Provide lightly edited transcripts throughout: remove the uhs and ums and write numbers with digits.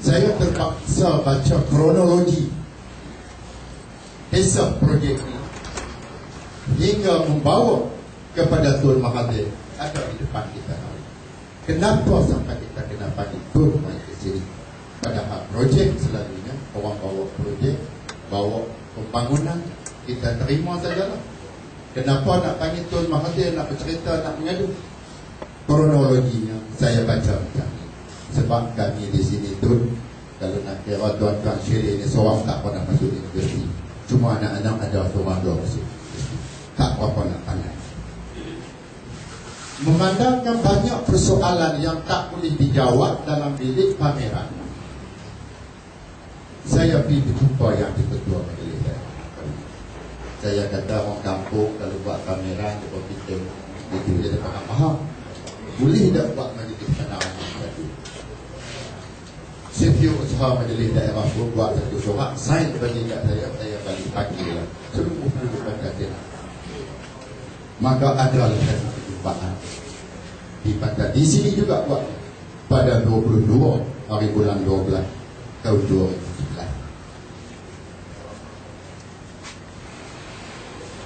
saya terpaksa baca kronologi kisah projek ini hingga membawa kepada Tun Mahathir ada di depan kita hari. Kenapa sampai kita kena panggil Tun main ke sini? Padahal projek selalunya orang bawa projek, bawa pembangunan, kita terima sajalah. Kenapa nak panggil Tun Mahathir, nak bercerita, nak mengadu? Kronologinya saya baca macam ni. Sebab kami di sini Tun, kalau nak kira tuan-tuan Syirih ni seorang tak pernah masuk universiti. Cuma anak-anak ada seorang dua masuk. Tak apa nak pandai. Memandangkan banyak persoalan yang tak boleh dijawab dalam bilik pameran, saya pergi berjumpa yang di-ketua majlis saya. Saya kata orang kampung kalau buat pameran dia berfikir itu dia faham. Boleh tak buat majlis penerangan tadi? Setiap usaha majlis daerah pun buat satu surat, sign bagi kat saya balik pagi lah. Seluruh penduduk kata. Maka adalah satu perjumpaan di Pantai. Di sini juga buat pada 22 hari bulan 12 tahun 2011.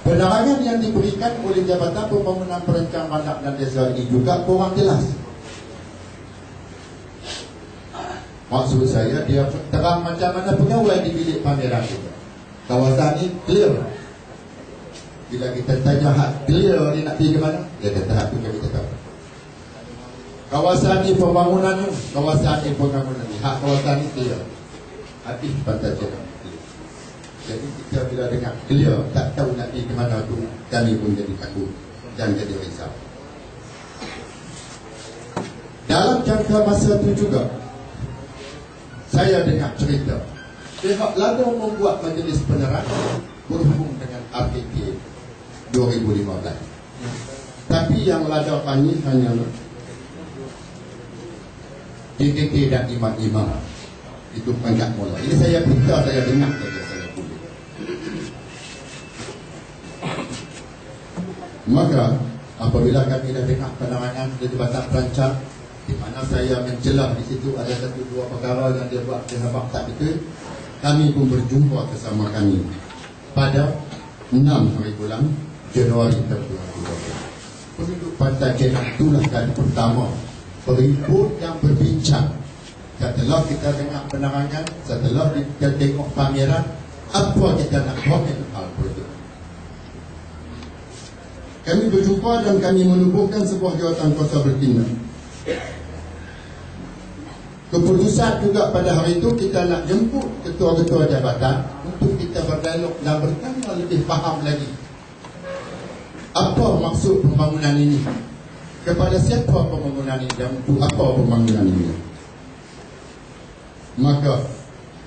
Penerangan yang diberikan oleh Jabatan Pembangunan Perancang Bandar dan Desa ini juga kurang jelas. Maksud saya dia terang macam mana pegawai di bilik pameran itu. Kawasan ini clear. Bila kita tanya hak clear ni nak pergi ke mana, dia kata hak tu kami tak tahu. Kawasan ni pembangunan ni, kawasan ni pembangunan ni, hak kawasan ni clear. Habis Pantai Jenang. Jadi kita bila dengar clear, tak tahu nak pergi ke mana tu, kami pun jadi takut dan jadi risau. Dalam jangka masa tu juga, saya dengar cerita pihak Lada membuat majlis penerangan berhubung dengan RKK 2015. Tapi yang Lada panggil hanyalah JKK dan imam-imam. Itu pangkat mula. Ini saya berita, saya dengar saja, saya pulih. Maka apabila kami dah dengar penerangan dari Jabatan Perancang, di mana saya mencelah di situ ada satu dua perkara yang dia buat dihabak tak betul, kami pun berjumpa bersama kami pada 6 hari bulan Januari tahun 2012. Penduduk Pantai Jenang itulah kali pertama berikut yang berbincang. Setelah kita dengar penerangan, setelah kita tengok pameran, apa kita nak komen hal projek. Kami berjumpa dan kami menubuhkan sebuah jawatan kuasa bertindak. Keputusan juga pada hari itu kita nak jemput ketua-ketua jabatan untuk kita berdialog dan bertanya lebih faham lagi apa maksud pembangunan ini, kepada siapa pembangunan ini dan untuk apa pembangunan ini. Maka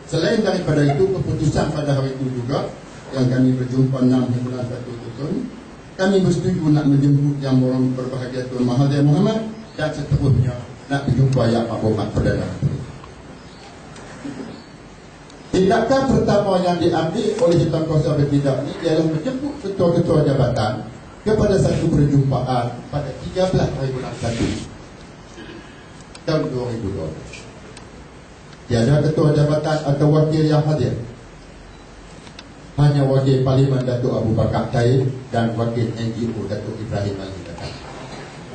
selain daripada itu, keputusan pada hari itu juga yang kami berjumpa 6 bulan 1 tahun, kami bersetuju nak menjemput yang orang berbahagia Tuan Mahathir Mohamad dan seterusnya nak berjumpa Yang Amat Perdana Menteri. Tindakan pertama yang diambil oleh Jabatan Kuasa Bertindak ini ialah menjemput ketua-ketua jabatan kepada satu perjumpaan pada 13 hari bulan 1 tahun 2012. Tiada ketua jabatan atau wakil yang hadir. Hanya wakil Parlimen Datuk Abu Bakar Taib dan wakil NGO Datuk Ibrahim Ali Datuk.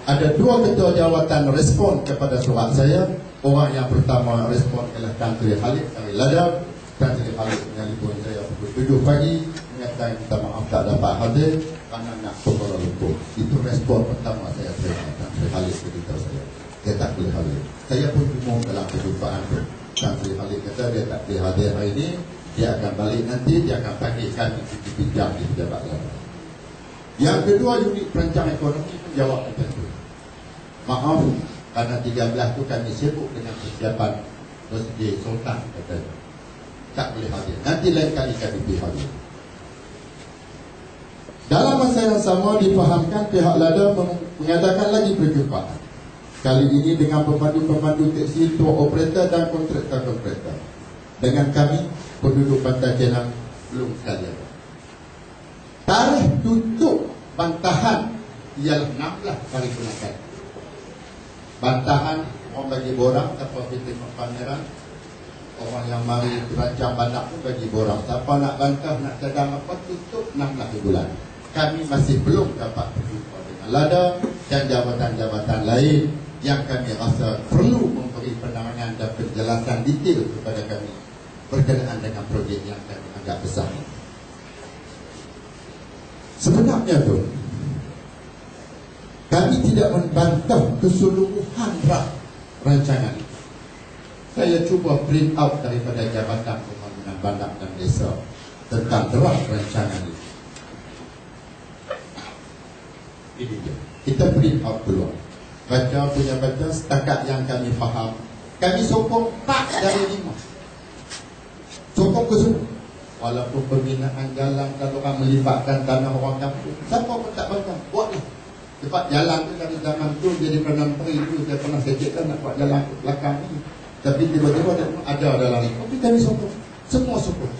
Ada 2 ketua jawatan respon kepada surat saya. Orang yang pertama respon ialah Tan Sri Khalid dari Lada. Tan Sri Khalid menelpon saya pukul 7 pagi menyatakan minta maaf tak dapat hadir kerana nak ke Kuala Lumpur. Itu respon pertama saya terima. Tan Sri Khalid beritahu saya dia tak boleh hadir. Saya pun umum dalam perjumpaan itu. Tan Sri Khalid kata dia tak boleh hadir hari ini, dia akan balik nanti, dia akan panggil kami di bidang di pejabat lain. Yang kedua, unit perancang ekonomi menjawab macam itu. Maaf, karena 13 tu kami sibuk dengan persiapan Masjid Sultan, katanya. Tak boleh hadir. Nanti lain kali kami pergi hadir. Dalam masa yang sama difahamkan pihak Lada mengadakan lagi perjumpaan. Kali ini dengan pemandu-pemandu teksi, tour operator dan kontraktor-kontraktor. Dengan kami, penduduk Pantai Jenang belum sekali ada. Tarikh tutup bantahan ialah 16 hari bulan. Bantahan orang bagi borang tanpa tengok pameran Orang yang mari terancam banyak pun bagi borang. Siapa nak bantah, nak cadang apa, tutup 16 bulan. Kami masih belum dapat berjumpa dengan LADA dan jabatan-jabatan lain yang kami rasa perlu memberi penanganan dan penjelasan detail kepada kami berkenaan dengan projek yang kami anggap besar. Sebenarnya tu, kami tidak membantah keseluruhan draft rancangan itu. Saya cuba print out daripada Jabatan Pembangunan Bandar dan Desa tentang draft rancangan itu. Ini dia. Kita print out dulu. Baca punya baca setakat yang kami faham. Kami sokong 4 dari 5. Sokong ke semua. Walaupun pembinaan jalan kalau orang melibatkan tanah orang kampung, siapa pun tak bangga, buatlah. Sebab jalan tu dari zaman tu jadi Perdana Menteri tu saya pernah sejukkan nak buat jalan ke belakang ni. Tapi tiba-tiba ada dalam ni. Tapi kami sokong. Semua sokong.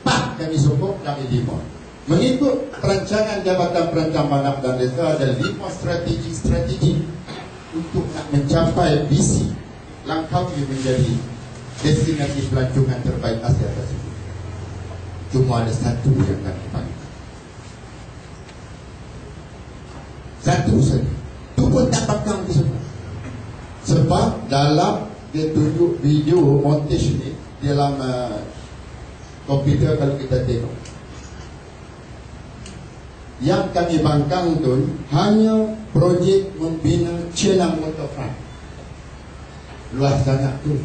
4 kami sokong dari 5. Mengikut perancangan Jabatan Perancang Bandar dan Desa ada 5 strategi untuk nak mencapai visi Langkawi menjadi destinasi pelancongan terbaik Asia Pasifik. Cuma ada satu yang kami panggil. Satu saja. Itu pun tak pakang ke semua. Sebab dalam dia tunjuk video montage ni dalam komputer kalau kita tengok, yang kami bangkang tu hanya projek membina Celang Waterfront. Luas sangat tu.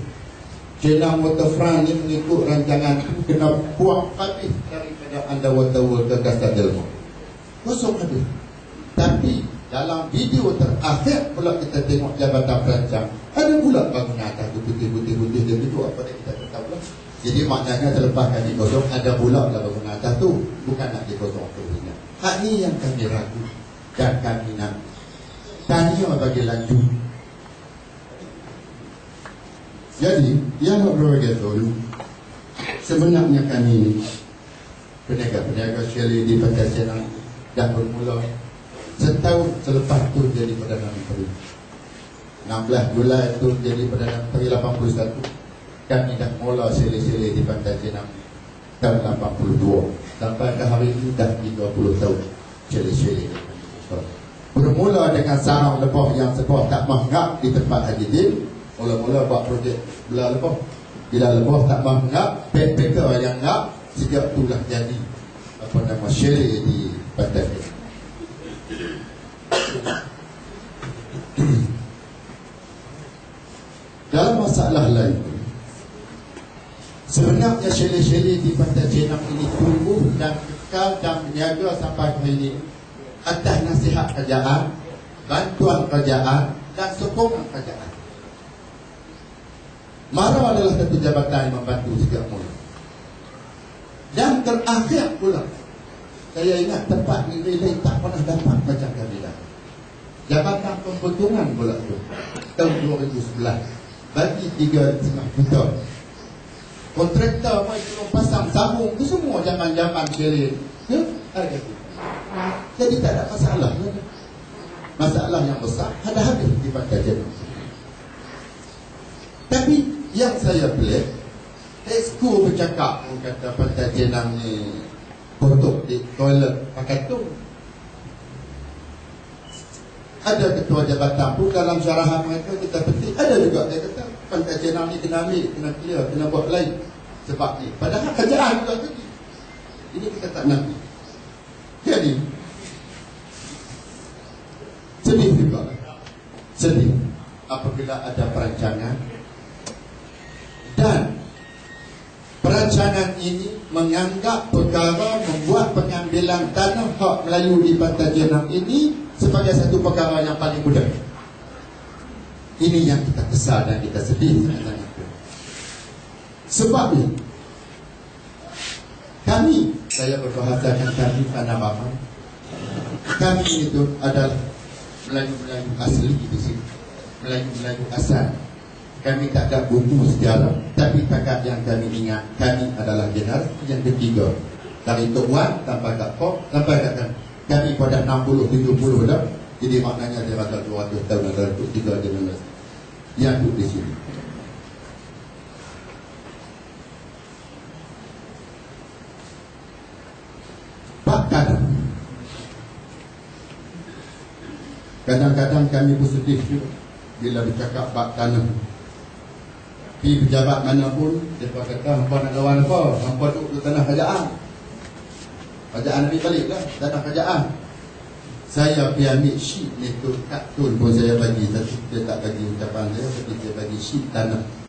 Celang Waterfront ni mengikut rancangan tu kena buang habis daripada Underwater World ke Kasar Delma. Kosong habis. Tapi dalam video terakhir pula kita tengok Jabatan Perancang, ada pula bangunan atas tu putih-putih dia itu apa yang kita tahu lah. Jadi maknanya selepas kami kosong ada pula lah bangunan atas tu, bukan nak dikosong tu. Hak ni yang kami ragu dan kami nak tanya bagi lanjut. Jadi yang berbeza dulu, sebenarnya kami peniaga-peniaga Shelley di Pantai Senang dah bermula setahun selepas tu jadi Perdana Menteri. 16 bulan tu jadi Perdana Menteri 81. Kami dah mula Shelley di Pantai Senang tahun 82. Sampai ke hari ini dah 30 tahun Shelley. Bermula dengan sarang lebah yang sebuah tak mahngap di tempat Haji Din. Mula-mula buat projek belah lebah. Bila lebah tak mahngap, backpacker yang ngap, sejak itulah jadi apa nama Shelley di Pantai Senang. Dalam masalah lain, sebenarnya Shelley di Pantai Senang ini tumbuh dan kekal dan berniaga sampai hari ini atas nasihat kerajaan, bantuan kerajaan dan sokongan kerajaan. Mara adalah satu jabatan yang membantu sejak mula. Dan terakhir pula, saya ingat tempat nilai tak pernah dapat macam kami dah. Jabatan Pembentungan pula tu tahun 2011 bagi 3.5 juta. Kontraktor mai tolong pasang sambung tu semua zaman-zaman Shelley. Ya, harga tu. Jadi tak ada masalah. Masalah yang besar ada habis di Pantai Senang. Tapi yang saya pelik, Exco bercakap kata Pantai Senang ni kotor di toilet pakai tu. Ada ketua jabatan pun dalam syarahan mereka kita petik, ada juga dia kata Pantai Senang ni kena ambil, kena clear, kena buat lain. Sebab ni, padahal kerjaan juga tadi. Ini kita tak nak. Jadi sedih juga. Sedih apabila ada perancangan dan perancangan ini menganggap perkara membuat pengambilan tanah hak Melayu di Pantai Senang ini sebagai satu perkara yang paling mudah. Ini yang kita kesal dan kita sedih sebenarnya. Sebab ni kami, saya berbahasakan kami tanah Bama, kami itu adalah Melayu-Melayu asli di sini, Melayu-Melayu asal. Kami tak ada buku sejarah, tapi takat yang kami ingat, kami adalah generasi yang ketiga. Dari Tok Wan sampai Kak Pok, sampai kat kami pada 60-70 dah. Jadi maknanya dia rasa 200 tahun ada untuk 3 generasi yang duduk di sini. Kadang-kadang kami positif juga bila bercakap bab tanah. Pergi pejabat mana pun, mereka kata, hampa nak lawan apa? Hampa duduk di tanah kerajaan. Kerajaan ambil balik lah, tanah kerajaan. Saya pergi ambil sheet ni tu, kartun pun saya bagi, tapi dia tak bagi ucapan saya, tapi dia bagi sheet tanah.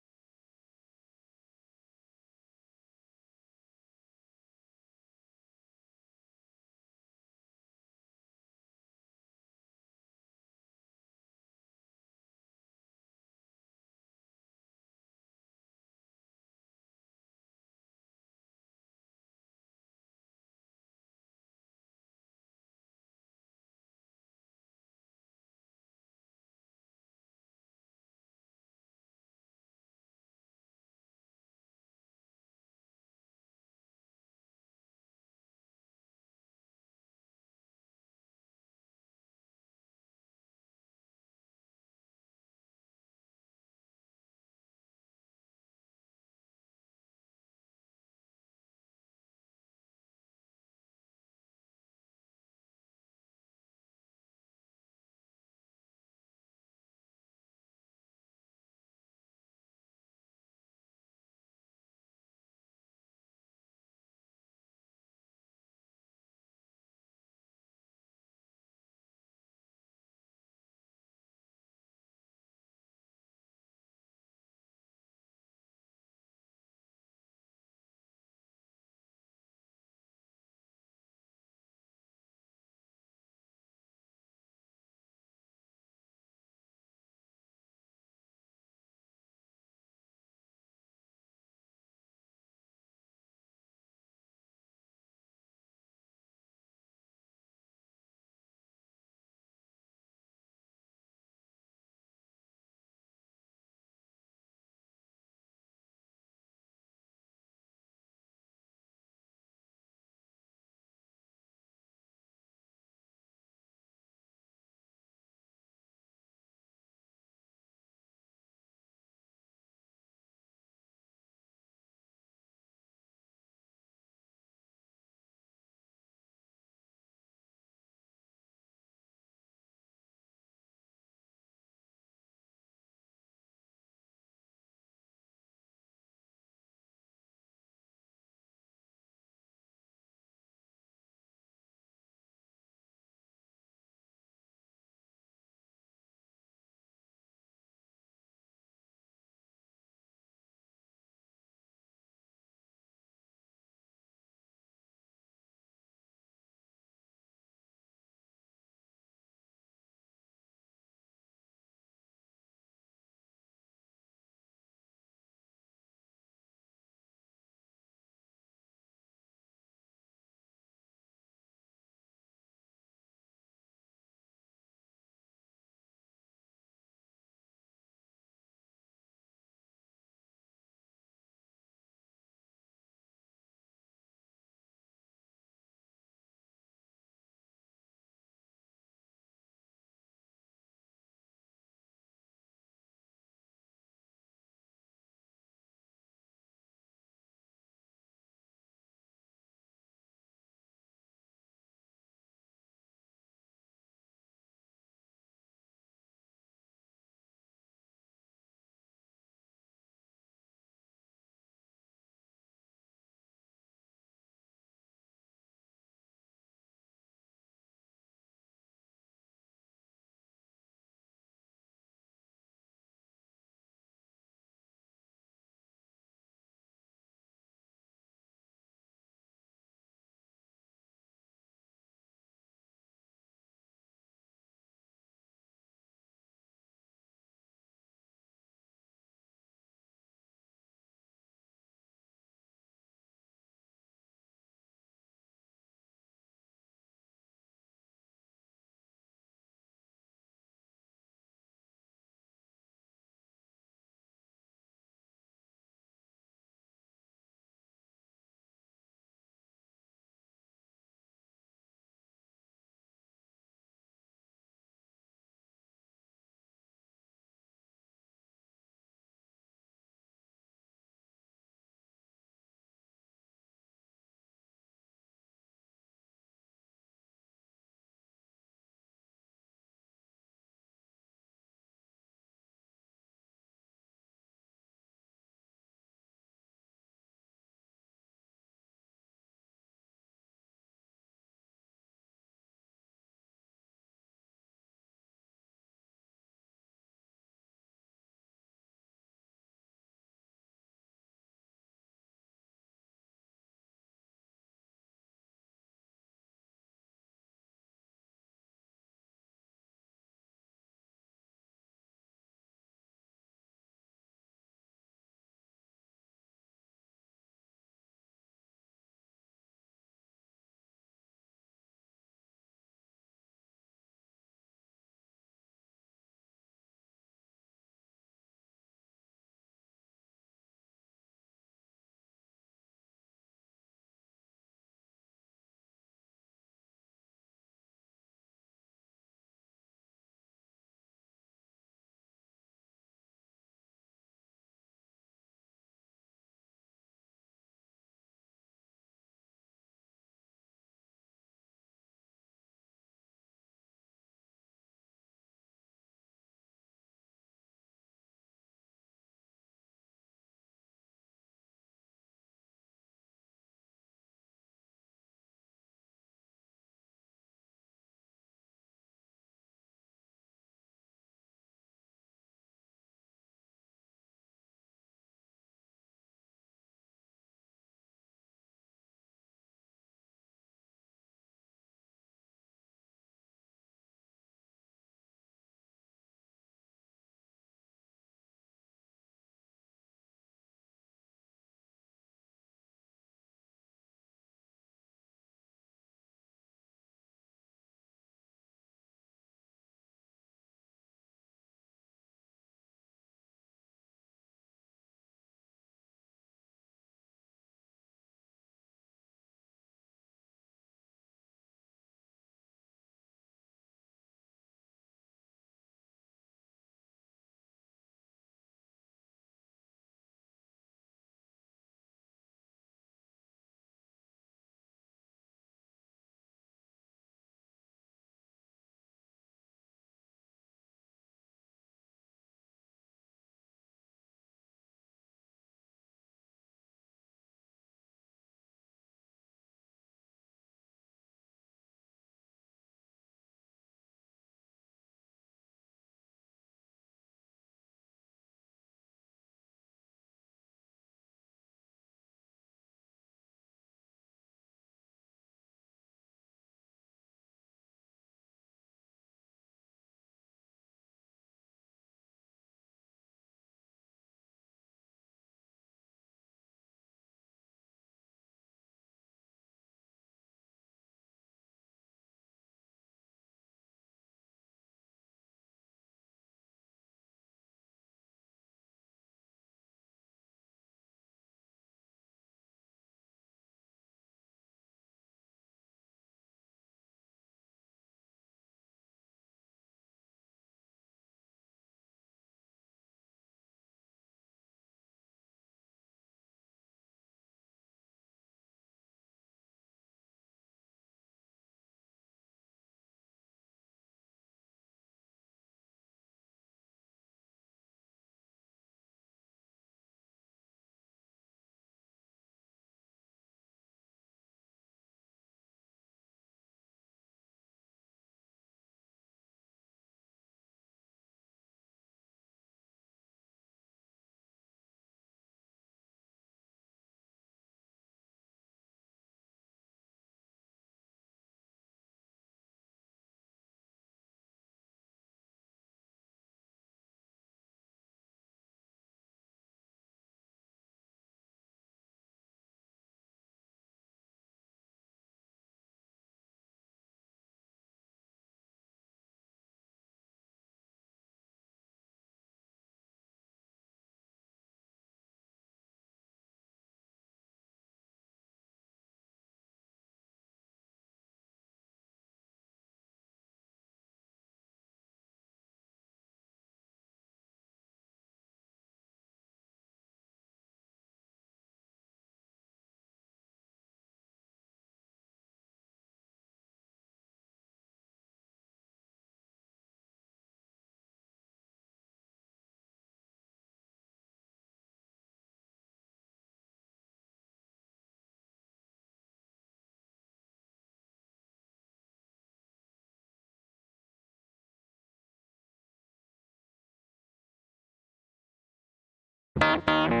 Thank you.